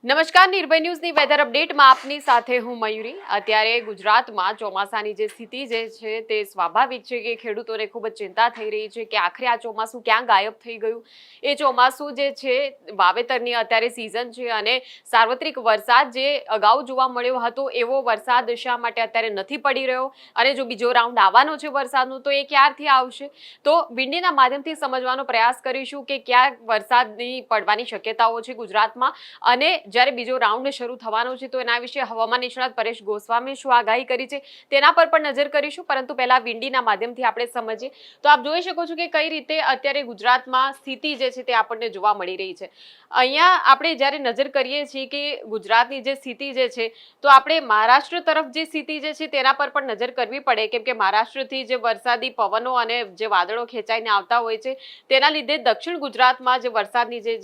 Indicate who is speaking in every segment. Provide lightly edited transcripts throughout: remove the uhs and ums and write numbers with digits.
Speaker 1: નમસ્કાર નિર્ભય ન્યૂઝની વેધર અપડેટમાં આપની સાથે હું મયુરી। અત્યારે ગુજરાતમાં ચોમાસાની જે સ્થિતિ જે છે તે સ્વાભાવિક છે કે ખેડૂતોને ખૂબ જ ચિંતા થઈ રહી છે કે આખરે આ ચોમાસું ક્યાં ગાયબ થઈ ગયું। એ ચોમાસું જે છે વાવેતરની અત્યારે સિઝન છે અને સાર્વત્રિક વરસાદ જે અગાઉ જોવા મળ્યો હતો એવો વરસાદ શા માટે અત્યારે નથી પડી રહ્યો અને જો બીજો રાઉન્ડ આવવાનો છે વરસાદનો તો એ ક્યારથી આવશે। તો વિંડીના માધ્યમથી સમજવાનો પ્રયાસ કરીશું કે ક્યાં વરસાદની પડવાની શક્યતાઓ છે ગુજરાતમાં અને જ્યારે બીજો રાઉન્ડ શરૂ થવાનો છે તો એના વિશે હવામાન નિષ્ણાત પરેશ ગોસ્વામી શું આગાહી કરી છે તેના પર પણ નજર કરીશું। પરંતુ પહેલા વિંડીના માધ્યમથી આપણે સમજીએ તો આપ જોઈ શકો છો કે કઈ રીતે અત્યારે ગુજરાતમાં સ્થિતિ જે છે તે આપણને જોવા મળી રહી છે। અહીંયા આપણે જ્યારે નજર કરીએ છીએ કે ગુજરાતની જે સ્થિતિ જે છે તો આપણે મહારાષ્ટ્ર તરફ જે સ્થિતિ જે છે તેના પર પણ નજર કરવી પડે કેમ કે મહારાષ્ટ્રથી જે વરસાદી પવનો અને જે વાદળો ખેંચાઈને આવતા હોય છે તેના લીધે દક્ષિણ ગુજરાતમાં જે વરસાદની જે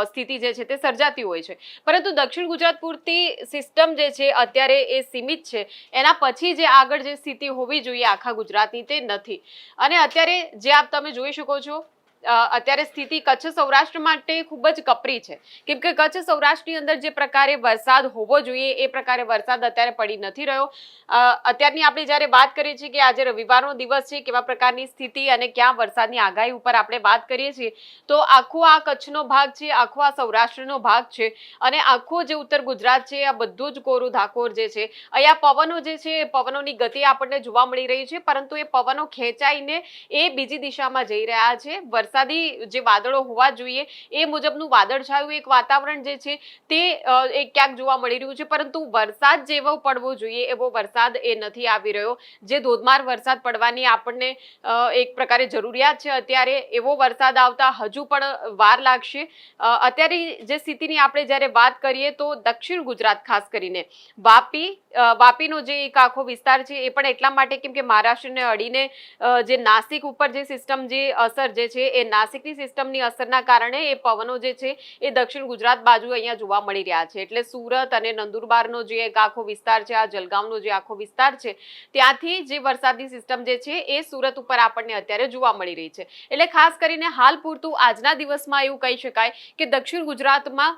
Speaker 1: સ્થિતિ જે છે તે સર્જાતી હોય છે। પરંતુ દક્ષિણ ગુજરાત પૂરતી સિસ્ટમ જે છે અત્યારે એ સીમિત છે, એના પછી જે આગળ જે સ્થિતિ હોવી જોઈએ આખા ગુજરાતની તે નથી। અને અત્યારે જે આપ તમે જોઈ શકો છો અત્યારે સ્થિતિ કચ્છ સૌરાષ્ટ્ર માટે ખૂબ જ કપરી છે કેમ કે કચ્છ સૌરાષ્ટ્રની અંદર જે પ્રકારે વરસાદ હોવો જોઈએ એ પ્રકારે વરસાદ અત્યારે પડી નથી રહ્યો। અત્યારની આપણે જ્યારે વાત કરીએ છીએ કે આજે રવિવારનો દિવસ છે, કેવા પ્રકારની સ્થિતિ અને ક્યાં વરસાદની આગાહી ઉપર આપણે વાત કરીએ છીએ તો આખો આ કચ્છનો ભાગ છે, આખો આ સૌરાષ્ટ્રનો ભાગ છે અને આખો જે ઉત્તર ગુજરાત છે આ બધું જ કોરું ધાકોર જે છે અહીંયા પવનો જે છે પવનોની ગતિ આપણને જોવા મળી રહી છે પરંતુ એ પવનો ખેંચાઈને એ બીજી દિશામાં જઈ રહ્યા છે। વરસાદી જે વાદળો હોવા જોઈએ એ મુજબનું વાદળછાયું એક વાતાવરણ જે છે તે ક્યાંક જોવા મળી રહ્યું છે પરંતુ વરસાદ જેવો પડવો જોઈએ એવો વરસાદ એ નથી આવી રહ્યો। જે ધોધમાર વરસાદ પડવાની આપણને એક પ્રકારે જરૂરિયાત છે અત્યારે એવો વરસાદ આવતા હજુ પણ વાર લાગશે। અત્યારે જે સ્થિતિની આપણે જ્યારે વાત કરીએ તો દક્ષિણ ગુજરાત ખાસ કરીને વાપીનો જે એક આખો વિસ્તાર છે એ પણ એટલા માટે કેમ કે મહારાષ્ટ્રને અડીને જે નાસિક ઉપર જે સિસ્ટમ જે અસર જે છે એ નાસિકની સિસ્ટમની અસરના કારણે એ પવનો જે છે એ દક્ષિણ ગુજરાત બાજુ અહીંયા જોવા મળી રહ્યા છે। એટલે સુરત અને નંદુરબારનો જે એક આખો વિસ્તાર છે, આ જલગાંવનો જે આખો વિસ્તાર છે ત્યાંથી જે વરસાદની સિસ્ટમ જે છે એ સુરત ઉપર આપણને અત્યારે જોવા મળી રહી છે। એટલે ખાસ કરીને હાલ પૂરતું આજના દિવસમાં એવું કહી શકાય કે દક્ષિણ ગુજરાતમાં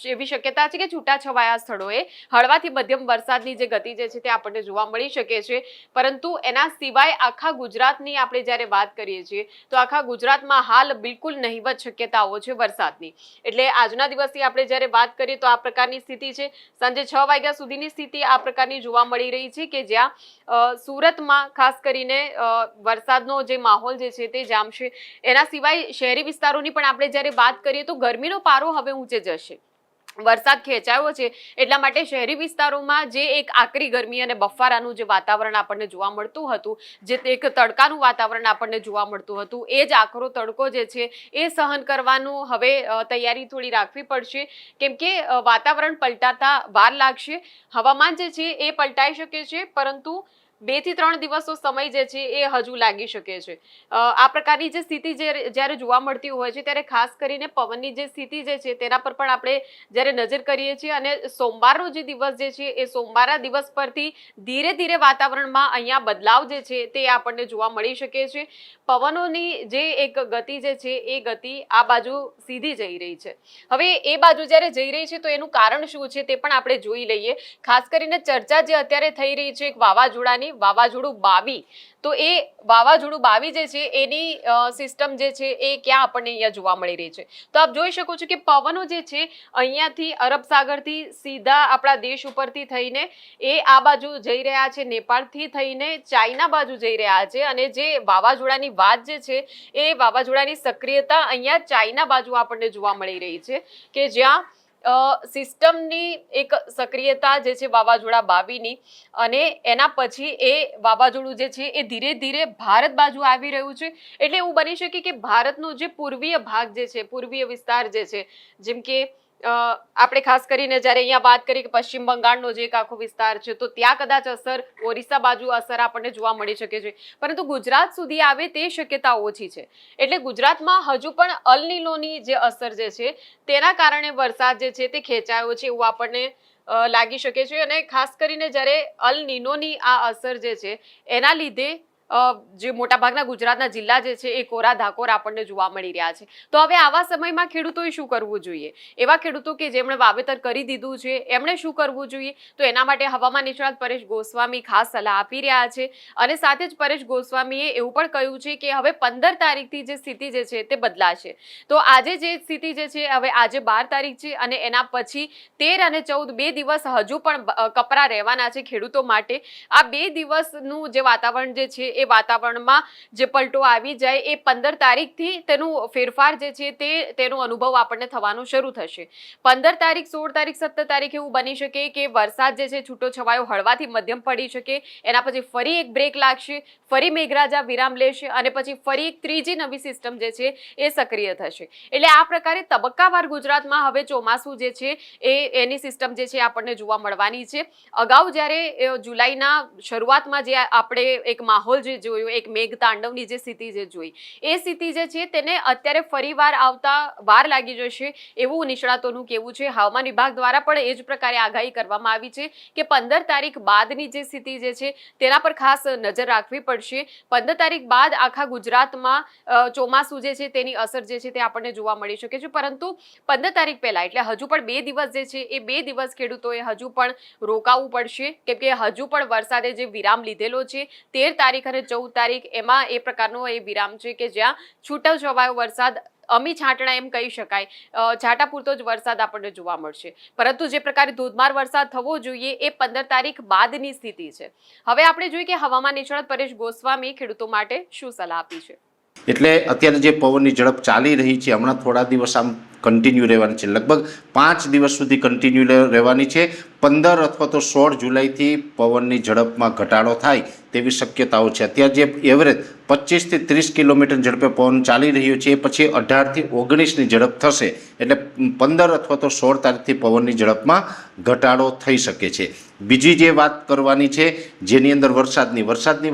Speaker 1: એવી શક્યતા છે કે છૂટાછવાયા સ્થળોએ હળવાથી મધ્યમ વરસાદની જે ગતિ જે છે તે આપણને જોવા મળી શકે છે। પરંતુ એના સિવાય આખા ગુજરાતની આપણે જ્યારે વાત કરીએ છીએ તો આખા ગુજરાતમાં હાલ બિલકુલ નહિવત શક્યતાઓ છે વરસાદની। એટલે આજના દિવસની આપણે જ્યારે વાત કરીએ તો આ પ્રકારની સ્થિતિ છે। સાંજે 6 વાગ્યા સુધીની સ્થિતિ આ પ્રકારની જોવા મળી રહી છે કે જ્યાં સુરતમાં ખાસ કરીને વરસાદનો જે માહોલ જે છે તે જામશે। એના સિવાય શહેરી વિસ્તારોની પણ આપણે જ્યારે વાત કરીએ તો ગરમીનો પારો હવે ઊંચે જશે। વરસાદ ખેંચાયો છે એટલા માટે શહેરી વિસ્તારોમાં જે એક આકરી ગરમી અને બફારાનું જે વાતાવરણ આપણને જોવા મળતું હતું, જે એક તડકાનું વાતાવરણ આપણને જોવા મળતું હતું, એ જ આકરો તડકો જે છે એ સહન કરવાનું હવે તૈયારી થોડી રાખવી પડશે કેમ કે વાતાવરણ પલટાતા વાર લાગશે। હવામાન જે છે એ પલટાઈ શકે છે પરંતુ 2 થી 3 દિવસનો સમય જે છે એ હજુ લાગી શકે છે। આ પ્રકારની જે સ્થિતિ જ્યારે જોવા મળતી હોય છે ત્યારે ખાસ કરીને પવનની જે સ્થિતિ જે છે તેના પર પણ આપણે જ્યારે નજર કરીએ છીએ અને સોમવારનો જે દિવસ જે છે એ સોમવારના દિવસ પરથી ધીરે ધીરે વાતાવરણમાં અહીંયા બદલાવ જે છે તે આપણને જોવા મળી શકે છે। પવનોની જે એક ગતિ જે છે એ ગતિ આ બાજુ સીધી જઈ રહી છે। હવે એ બાજુ જ્યારે જઈ રહી છે તો એનું કારણ શું છે તે પણ આપણે જોઈ લઈએ। ખાસ કરીને ચર્ચા જે અત્યારે થઈ રહી છે એક વાવાઝોડાની, વાવાઝોડું 22, તો એ વાવાઝોડું 22 જે છે એની સિસ્ટમ જે છે એ ક્યાં આપણને અહીંયા જોવા મળી રહી છે તો આપ જોઈ શકો છો કે પવનો જે છે અહીંયાથી અરબ સાગરથી સીધા આપણા દેશ ઉપરથી થઈને એ આ બાજુ જઈ રહ્યા છે, નેપાળથી થઈને ચાઇના બાજુ જઈ રહ્યા છે અને જે વાવાઝોડાની વાત જે છે એ વાવાઝોડાની સક્રિયતા અહીંયા ચાઇના બાજુ આપણને જોવા મળી રહી છે કે જ્યાં સિસ્ટમની એક સક્રિયતા જે છે વાવાઝોડા 22ની અને એના પછી એ વાવાઝોડું જે છે એ ધીરે ધીરે ભારત બાજુ આવી રહ્યું છે। એટલે એવું બની શકે કે ભારતનો જે પૂર્વીય ભાગ જે છે, પૂર્વીય વિસ્તાર જે છે, જેમ કે આપણે ખાસ કરીને જ્યારે અહીંયા વાત કરીએ કે પશ્ચિમ બંગાળનો જે એક આખો વિસ્તાર છે તો ત્યાં કદાચ અસર, ઓરિસ્સા બાજુ અસર આપણને જોવા મળી શકે છે પરંતુ ગુજરાત સુધી આવે તે શક્યતા ઓછી છે। એટલે ગુજરાતમાં હજુ પણ અલ નીનોની જે અસર જે છે તેના કારણે વરસાદ જે છે તે ખેંચાયો છે એવું આપણને લાગી શકે છે અને ખાસ કરીને જ્યારે અલ નીનોની આ અસર જે છે એના લીધે જે મોટાભાગના ગુજરાતના જિલ્લા જે છે એ કોરા ધાકોર આપણને જોવા મળી રહ્યા છે. તો હવે આવા સમયમાં ખેડૂતોએ શું કરવું જોઈએ? એવા ખેડૂતો કે જેમણે વાવેતર કરી દીધું છે એમણે શું કરવું જોઈએ? તો એના માટે હવામાન નિષ્ણાત પરેશ ગોસ્વામી ખાસ સલાહ આપી રહ્યા છે. અને સાથે જ પરેશ ગોસ્વામીએ એવું પણ કહ્યું છે કે હવે 15 તારીખથી જે સ્થિતિ જે છે તે બદલાશે. તો આજે જે સ્થિતિ જે છે, હવે આજે 12 તારીખ છે અને એના પછી 13 અને 14 બે દિવસ હજુ પણ કપરા રહેવાના છે ખેડૂતો માટે. આ 2 દિવસનું જે વાતાવરણ જે છે એ વાતાવરણમાં જે પલટો આવી જાય એ 15 તારીખથી તેનું ફેરફાર જે છે તેનો અનુભવ આપણને થવાનું શરૂ થશે. 15 તારીખ, 16 તારીખ, 17 તારીખ એવું બની શકે કે વરસાદ જે છે છૂટો છવાયો હળવાથી મધ્યમ પડી શકે. એના પછી ફરી એક બ્રેક લાગશે, ફરી મેઘરાજા વિરામ લેશે અને પછી ફરી એક ત્રીજી નવી સિસ્ટમ જે છે એ સક્રિય થશે. એટલે આ પ્રકારે તબક્કાવાર ગુજરાતમાં હવે ચોમાસું જે છે એની સિસ્ટમ જે છે આપણને જોવા મળવાની છે. અગાઉ જ્યારે જુલાઈના શરૂઆતમાં જે આપણે એક માહોલ જે જોયો, એક મેઘ તાંડવની જે સ્થિતિ જે જોઈ, એ સ્થિતિ જે છે તેને અત્યારે ફરીવાર આવતા વાર લાગી જશે એવું નિષ્ણાતોનું કહેવું છે. હવામાન વિભાગ દ્વારા પણ એ જ પ્રકારે આગાહી કરવામાં આવી છે કે 15 તારીખ બાદની જે સ્થિતિ જે છે તેના પર ખાસ નજર રાખવી પડશે. 15 તારીખ બાદ આખા ગુજરાતમાં ચોમાસું જે છે તેની અસર જે છે તે આપણને જોવા મળી શકે છે. પરંતુ 15 તારીખ પહેલા એટલે હજુ પણ 2 દિવસ જે છે એ 2 દિવસ ખેડૂતોએ હજુ પણ રોકાવું પડશે, કેમ કે હજુ પણ વરસાદે જે વિરામ લીધેલો છે 13 તારીખ અને 14 તારીખ, એમાં એ પ્રકારનો એ વિરામ છે કે જ્યાં છૂટો છવાયો વરસાદ, અમી છાંટણા એમ કહી શકાય, છાંટા પૂરતો જ વરસાદ આપણને જોવા મળશે. પરંતુ જે પ્રકારે ધોધમાર વરસાદ થવો જોઈએ એ 15 તારીખ બાદની સ્થિતિ છે. હવે આપણે જોઈએ કે હવામાન નિષ્ણાત પરેશ ગોસ્વામી ખેડૂતો માટે શું સલાહ આપી છે.
Speaker 2: એટલે અત્યારે જે પવનની ઝડપ ચાલી રહી છે, હમણાં થોડા દિવસ આમ કન્ટિન્યુ રહેવાની છે, લગભગ 5 દિવસ સુધી કન્ટિન્યુ રહેવાની છે. 15 અથવા તો 16 જુલાઈથી પવનની ઝડપમાં ઘટાડો થાય તેવી શક્યતાઓ છે. અત્યારે જે એવરેજ 25 થી 30 કિલોમીટર ઝડપે પવન ચાલી રહ્યો છે એ પછી 18 થી 19ની ઝડપ થશે. એટલે 15 અથવા તો 16 તારીખથી પવનની ઝડપમાં ઘટાડો થઈ શકે છે. બીજી જે વાત કરવાની છે જેની અંદર વરસાદની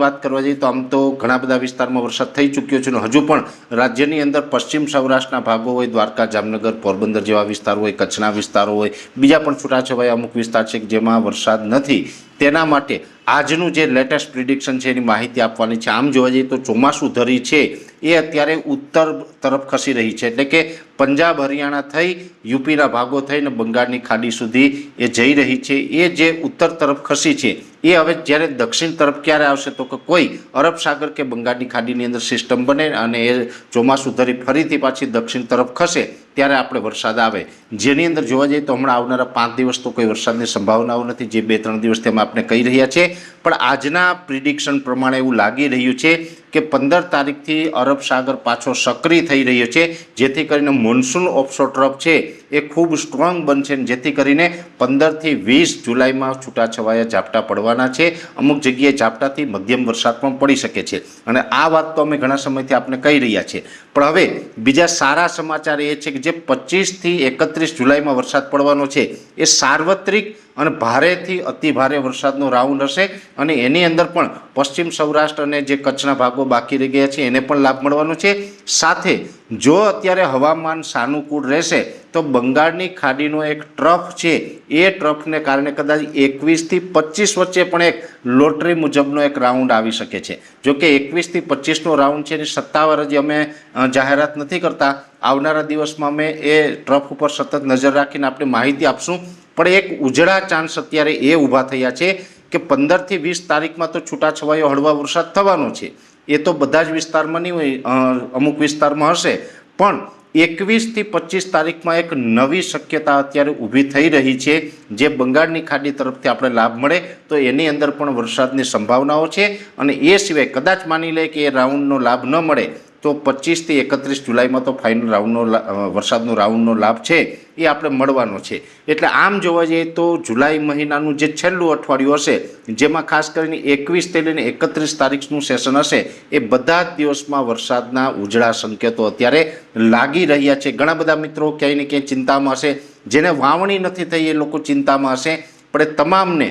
Speaker 2: વાત કરવા જઈએ તો આમ તો ઘણા બધા વિસ્તારમાં વરસાદ થઈ ચૂક્યો છે અને હજુ પણ રાજ્યની અંદર પશ્ચિમ સૌરાષ્ટ્રના ભાગો હોય, દ્વારકા, જામનગર, પોરબંદર જેવા વિસ્તારો હોય, કચ્છના વિસ્તારો હોય, બીજા પણ છૂટાછવાયા અમુક વિસ્તાર છે જેમાં વરસાદ નથી. તેના માટે આજનું જે લેટેસ્ટ પ્રિડિક્શન છે એની માહિતી આપવાની છે. આમ જોવા જઈએ તો ચોમાસું ધરી છે એ અત્યારે ઉત્તર તરફ ખસી રહી છે, એટલે કે પંજાબ, હરિયાણા થઈ, યુપીના ભાગો થઈને બંગાળની ખાડી સુધી એ જઈ રહી છે. એ જે ઉત્તર તરફ ખસી છે એ હવે જ્યારે દક્ષિણ તરફ ક્યારે આવશે તો કે કોઈ અરબ સાગર કે બંગાળની ખાડીની અંદર સિસ્ટમ બને અને એ ચોમાસું ધરી ફરીથી પાછી દક્ષિણ તરફ ખસે ત્યારે આપણે વરસાદ આવે. જેની અંદર જોવા જઈએ તો હમણાં આવનારા 5 દિવસ તો કોઈ વરસાદની સંભાવનાઓ નથી, જે 2-3 દિવસ તેમાં આપણે કહી રહ્યા છીએ. પણ આજના પ્રિડિક્શન પ્રમાણે એવું લાગી રહ્યું છે કે 15 તારીખથી અરબ સાગર પાછો સક્રિય થઈ રહ્યો છે, જેથી કરીને મોન્સૂન ઓફશોર ટ્રફ છે એ ખૂબ સ્ટ્રોંગ બનશે, જેથી કરીને 15 થી 20 જુલાઈમાં છૂટાછવાયા ઝાપટા પડવાના છે. અમુક જગ્યાએ ઝાપટાથી મધ્યમ વરસાદ પણ પડી શકે છે અને આ વાત તો અમે ઘણા સમયથી આપણે કહી રહ્યા છીએ. પણ હવે બીજા સારા સમાચાર એ છે કે જે 25 થી 31 જુલાઈમાં વરસાદ પડવાનો છે એ સાર્વત્રિક અને ભારેથી અતિ ભારે વરસાદનો રાઉન્ડ હશે અને એની અંદર પણ પશ્ચિમ સૌરાષ્ટ્ર અને જે કચ્છના ભાગો બાકી રહી ગયા છે એને પણ લાભ મળવાનો છે. સાથે જો અત્યારે હવામાન સાનુકૂળ રહેશે તો બંગાળની ખાડીનો એક ટ્રફ છે એ ટ્રફને કારણે કદાચ 21 થી 25 વચ્ચે પણ એક લોટરી મુજબનો એક રાઉન્ડ આવી શકે છે. જો કે 21 થી 25નો રાઉન્ડ છે એની સત્તાવાર હજી અમે જાહેરાત નથી કરતા. આવનારા દિવસમાં અમે એ ટ્રફ ઉપર સતત નજર રાખીને આપણે માહિતી આપશું. પણ એક ઉજળા ચાન્સ અત્યારે એ ઊભા થયા છે કે 15 થી 20 તારીખમાં તો છૂટાછવાયો હળવા વરસાદ થવાનો છે. એ તો બધા જ વિસ્તારમાં નહીં હોય, અમુક વિસ્તારમાં હશે, પણ 21 થી 25 તારીખમાં એક નવી શક્યતા અત્યારે ઊભી થઈ રહી છે. જે બંગાળની ખાડી તરફથી આપણે લાભ મળે તો એની અંદર પણ વરસાદની સંભાવનાઓ છે અને એ સિવાય કદાચ માની લે કે એ રાઉન્ડનો લાભ ન મળે તો 25 થી 31 જુલાઈમાં તો ફાઇનલ વરસાદનો રાઉન્ડનો લાભ છે એ આપણે મળવાનો છે. એટલે આમ જોવા જઈએ તો જુલાઈ મહિનાનું જે છેલ્લું અઠવાડિયું હશે, જેમાં ખાસ કરીને 21 થી લઈને 31 તારીખનું સેશન હશે, એ બધા જ દિવસમાં વરસાદના ઉજળા સંકેતો અત્યારે લાગી રહ્યા છે. ઘણા બધા મિત્રો ક્યાંય ને ક્યાંય ચિંતામાં હશે, જેને વાવણી નથી થઈ એ લોકો ચિંતામાં હશે, પણ એ તમામને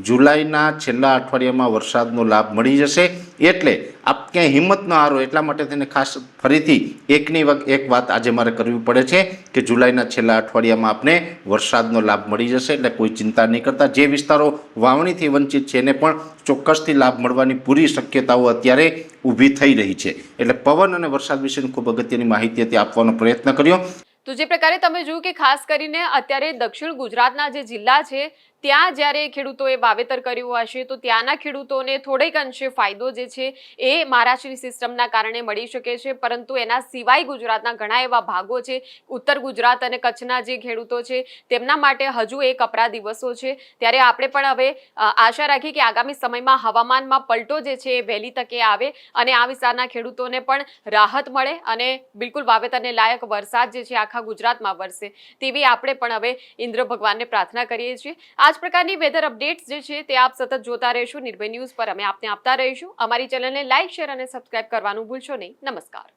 Speaker 2: જુલાઈના છેલ્લા અઠવાડિયામાં વરસાદનો લાભ મળી જશે એટલે આપ ક્યાંય હિંમત ન હારો એટલા માટે તેને ખાસ ફરીથી એક વાત આજે મારે કરવી પડે છે કે જુલાઈના છેલ્લા અઠવાડિયામાં આપને વરસાદનો લાભ મળી જશે, એટલે કોઈ ચિંતા નહીં કરતા. જે વિસ્તારો વાવણીથી વંચિત છે એને પણ ચોક્કસથી લાભ મળવાની પૂરી શક્યતાઓ અત્યારે ઊભી થઈ રહી છે. એટલે પવન અને વરસાદ વિશેની ખૂબ અગત્યની માહિતી હતી આપવાનો પ્રયત્ન કર્યો.
Speaker 1: તો જે પ્રકારે તમે જોયું કે ખાસ કરીને અત્યારે દક્ષિણ ગુજરાતના જે જિલ્લા છે ત્યાં જ્યારે ખેડૂતોએ વાવેતર કર્યું હશે તો ત્યાંના ખેડૂતોને થોડેક અંશે ફાયદો જે છે એ મહારાષ્ટ્રની સિસ્ટમના કારણે મળી શકે છે, પરંતુ એના સિવાય ગુજરાતના ઘણા એવા ભાગો છે, ઉત્તર ગુજરાત અને કચ્છના જે ખેડૂતો છે તેમના માટે હજુ એક કપરા દિવસો છે. ત્યારે આપણે પણ હવે આશા રાખી કે આગામી સમયમાં હવામાનમાં પલટો જે છે એ વહેલી તકે આવે અને આ વિસ્તારના ખેડૂતોને પણ રાહત મળે અને બિલકુલ વાવેતરને લાયક વરસાદ જે છે આખા ગુજરાતમાં વરસે તેવી આપણે પણ હવે ઇન્દ્ર ભગવાનને પ્રાર્થના કરીએ છીએ. આ જ પ્રકારની વેધર અપડેટ્સ જે છે તે આપ સતત જોતા રહેશો. નિર્ભય ન્યૂઝ પર અમે આપને આપતા રહીશું. અમારી ચેનલને લાઇક, શેર અને સબસ્ક્રાઇબ કરવાનું ભૂલશો નહીં. નમસ્કાર.